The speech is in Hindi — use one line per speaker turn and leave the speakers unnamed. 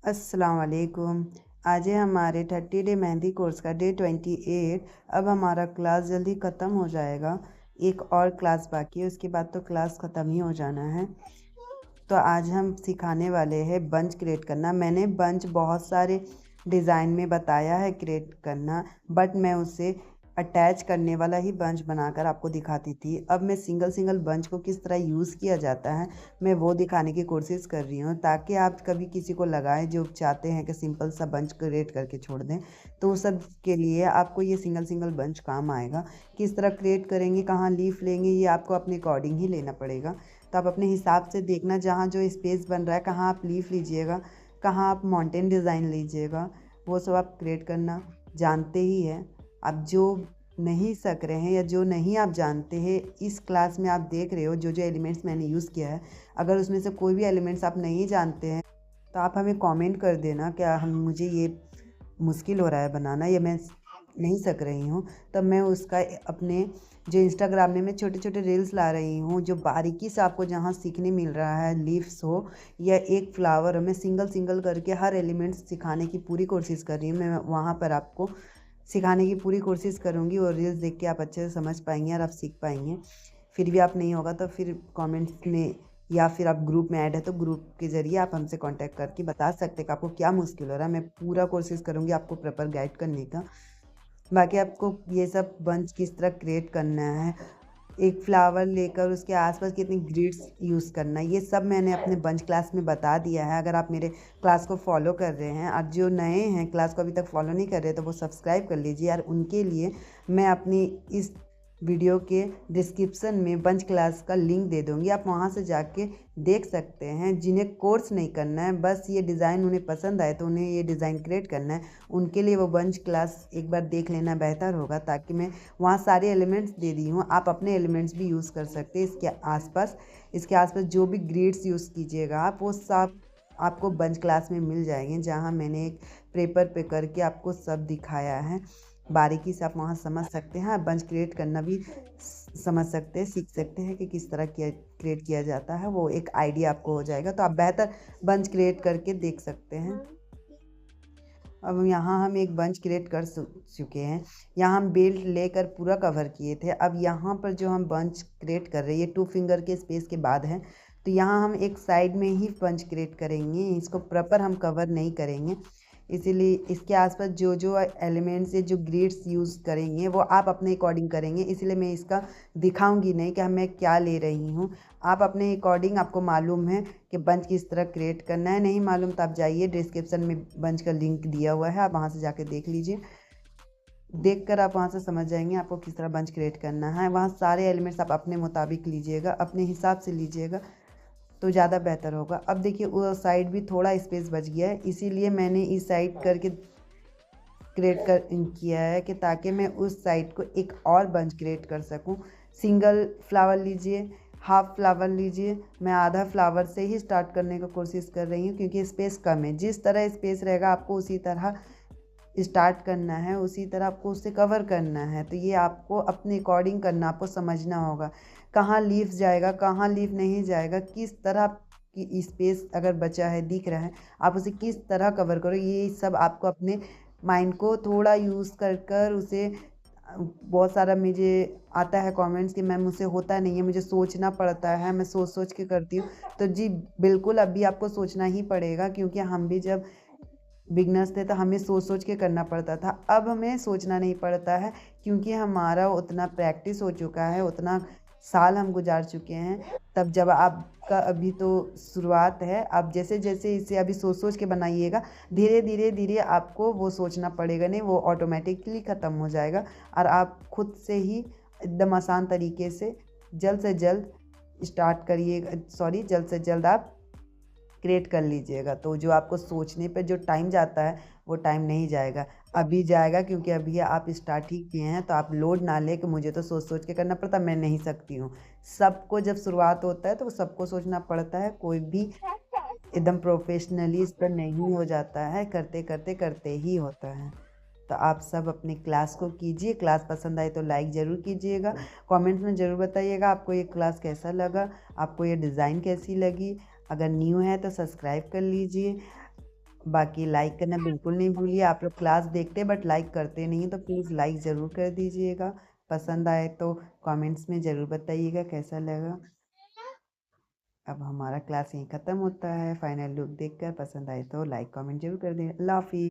अस्सलाम वालेकुम। आज है हमारे 30 डे मेहंदी कोर्स का डे 28। अब हमारा क्लास जल्दी ख़त्म हो जाएगा। एक और क्लास बाकी है, उसके बाद तो क्लास ख़त्म ही हो जाना है। तो आज हम सिखाने वाले हैं बंच क्रिएट करना। मैंने बंच बहुत सारे डिज़ाइन में बताया है क्रिएट करना, बट मैं उसे अटैच करने वाला ही बंच बनाकर आपको दिखाती थी। अब मैं सिंगल सिंगल बंच को किस तरह यूज़ किया जाता है मैं वो दिखाने की कोशिश कर रही हूँ, ताकि आप कभी किसी को लगाएं जो चाहते हैं कि सिंपल सा बंच क्रिएट करके छोड़ दें, तो उस सब के लिए आपको ये सिंगल सिंगल बंच काम आएगा। किस तरह क्रिएट करेंगे, कहाँ लीफ लेंगे, ये आपको अपने अकॉर्डिंग ही लेना पड़ेगा। तो आप अपने हिसाब से देखना, जहाँ जो स्पेस बन रहा है कहाँ आप लीफ लीजिएगा, कहाँ आप माउंटेन डिज़ाइन लीजिएगा, वो सब आप क्रिएट करना जानते ही हैं। अब जो नहीं सक रहे हैं या जो नहीं आप जानते हैं, इस क्लास में आप देख रहे हो जो जो एलिमेंट्स मैंने यूज़ किया है, अगर उसमें से कोई भी एलिमेंट्स आप नहीं जानते हैं तो आप हमें कमेंट कर देना क्या हम मुझे ये मुश्किल हो रहा है बनाना या मैं नहीं सक रही हूँ। तब मैं उसका अपने जो इंस्टाग्राम में मैं छोटे छोटे रील्स ला रही हूँ, जो बारीकी से आपको जहाँ सीखने मिल रहा है, लीव्स हो या एक फ्लावर हो, मैं सिंगल सिंगल करके हर एलिमेंट सिखाने की पूरी कोशिश कर रही हूँ। मैं वहाँ पर आपको सिखाने की पूरी कोशिश करूँगी और रील्स देख के आप अच्छे से समझ पाएंगे और आप सीख पाएंगे। फिर भी आप नहीं होगा तो फिर कमेंट्स में या फिर आप ग्रुप में ऐड है तो ग्रुप के ज़रिए आप हमसे कांटेक्ट करके बता सकते हैं कि आपको क्या मुश्किल हो रहा है। मैं पूरा कोशिश करूँगी आपको प्रॉपर गाइड करने का। बाकी आपको ये सब बंच किस तरह क्रिएट करना है, एक फ्लावर लेकर उसके आसपास कितनी ग्रिड्स यूज़ करना है, ये सब मैंने अपने बंच क्लास में बता दिया है। अगर आप मेरे क्लास को फॉलो कर रहे हैं और जो नए हैं क्लास को अभी तक फॉलो नहीं कर रहे तो वो सब्सक्राइब कर लीजिए। और उनके लिए मैं अपनी इस वीडियो के डिस्क्रिप्शन में बंच क्लास का लिंक दे दूँगी, आप वहाँ से जाके देख सकते हैं। जिन्हें कोर्स नहीं करना है, बस ये डिज़ाइन उन्हें पसंद आए तो उन्हें ये डिज़ाइन क्रिएट करना है, उनके लिए वो बंच क्लास एक बार देख लेना बेहतर होगा, ताकि मैं वहाँ सारे एलिमेंट्स दे दी हूँ। आप अपने एलिमेंट्स भी यूज़ कर सकते हैं इसके आसपास जो भी ग्रिड्स यूज़ कीजिएगा आप, वो सब आपको बंच क्लास में मिल जाएंगे, जहाँ मैंने एक पेपर पे करके आपको सब दिखाया है। बारीकी से आप वहाँ समझ सकते हैं, आप बंच क्रिएट करना भी समझ सकते हैं, सीख सकते हैं कि किस तरह क्रिएट किया जाता है, वो एक आइडिया आपको हो जाएगा, तो आप बेहतर बंच क्रिएट करके देख सकते हैं। अब यहाँ हम एक बंच क्रिएट कर चुके हैं। यहाँ हम बेल्ट लेकर पूरा कवर किए थे। अब यहाँ पर जो हम बंच क्रिएट कर रहे हैं, ये 2 फिंगर के स्पेस के बाद है, तो यहाँ हम एक साइड में ही बंच क्रिएट करेंगे, इसको प्रॉपर हम कवर नहीं करेंगे। इसीलिए इसके आसपास जो जो एलिमेंट्स या जो ग्रिड्स यूज़ करेंगे वो आप अपने अकॉर्डिंग करेंगे, इसलिए मैं इसका दिखाऊंगी नहीं कि मैं क्या ले रही हूँ। आप अपने अकॉर्डिंग, आपको मालूम है कि बंच किस तरह क्रिएट करना है, नहीं मालूम तो आप जाइए डिस्क्रिप्शन में बंच का लिंक दिया हुआ है, आप वहाँ से जाके देख लीजिए। देखकर आप वहाँ से समझ जाएंगे आपको किस तरह बंच क्रिएट करना है। वहाँ सारे एलिमेंट्स आप अपने मुताबिक लीजिएगा, अपने हिसाब से लीजिएगा तो ज़्यादा बेहतर होगा। अब देखिए वो साइड भी थोड़ा स्पेस बच गया है, इसीलिए मैंने इस साइड करके क्रिएट कर किया है कि ताकि मैं उस साइड को एक और बंच क्रिएट कर सकूं। सिंगल फ्लावर लीजिए, हाफ फ्लावर लीजिए, मैं आधा फ्लावर से ही स्टार्ट करने की कोशिश कर रही हूँ क्योंकि स्पेस कम है। जिस तरह स्पेस रहेगा आपको उसी तरह स्टार्ट करना है, उसी तरह आपको उससे कवर करना है। तो ये आपको अपने अकॉर्डिंग करना, आपको समझना होगा कहाँ लीफ जाएगा, कहाँ लीफ नहीं जाएगा, किस तरह की स्पेस अगर बचा है दिख रहा है आप उसे किस तरह कवर करो। ये सब आपको अपने माइंड को थोड़ा यूज़ कर कर उसे बहुत सारा मुझे आता है कमेंट्स कि मैम मुझसे होता नहीं है, मुझे सोचना पड़ता है, मैं सोच सोच के करती हूँ। तो जी बिल्कुल, अभी आपको सोचना ही पड़ेगा क्योंकि हम भी जब बिगनर्स थे तो हमें सोच सोच के करना पड़ता था। अब हमें सोचना नहीं पड़ता है क्योंकि हमारा उतना प्रैक्टिस हो चुका है, उतना साल हम गुजार चुके हैं। तब जब आपका अभी तो शुरुआत है, आप जैसे जैसे इसे अभी सोच सोच के बनाइएगा, धीरे धीरे धीरे आपको वो सोचना पड़ेगा नहीं, वो ऑटोमेटिकली ख़त्म हो जाएगा और आप खुद से ही एकदम आसान तरीके से जल्द स्टार्ट करिएगा, सॉरी जल्द से जल्द आप क्रिएट कर लीजिएगा। तो जो आपको सोचने पे जो टाइम जाता है वो टाइम नहीं जाएगा, अभी जाएगा क्योंकि अभी आप स्टार्ट ही किए हैं। तो आप लोड ना ले कि मुझे तो सोच सोच के करना पड़ता, मैं नहीं सकती हूँ। सबको जब शुरुआत होता है तो सबको सोचना पड़ता है, कोई भी एकदम प्रोफेशनली इस पर नहीं हो जाता है, करते करते करते ही होता है। तो आप सब अपनी क्लास को कीजिए, क्लास पसंद आए तो लाइक ज़रूर कीजिएगा, कमेंट्स में ज़रूर बताइएगा आपको ये क्लास कैसा लगा, आपको ये डिज़ाइन कैसी लगी। अगर न्यू है तो सब्सक्राइब कर लीजिए बाकी लाइक करना बिल्कुल नहीं भूलिए। आप लोग क्लास देखते हैं बट लाइक करते नहीं, तो प्लीज़ लाइक ज़रूर कर दीजिएगा। पसंद आए तो कमेंट्स में ज़रूर बताइएगा कैसा लगा। अब हमारा क्लास यहीं ख़त्म होता है। फाइनल लुक देखकर पसंद आए तो लाइक कमेंट ज़रूर कर दें। अल्लाह हाफ़िज़।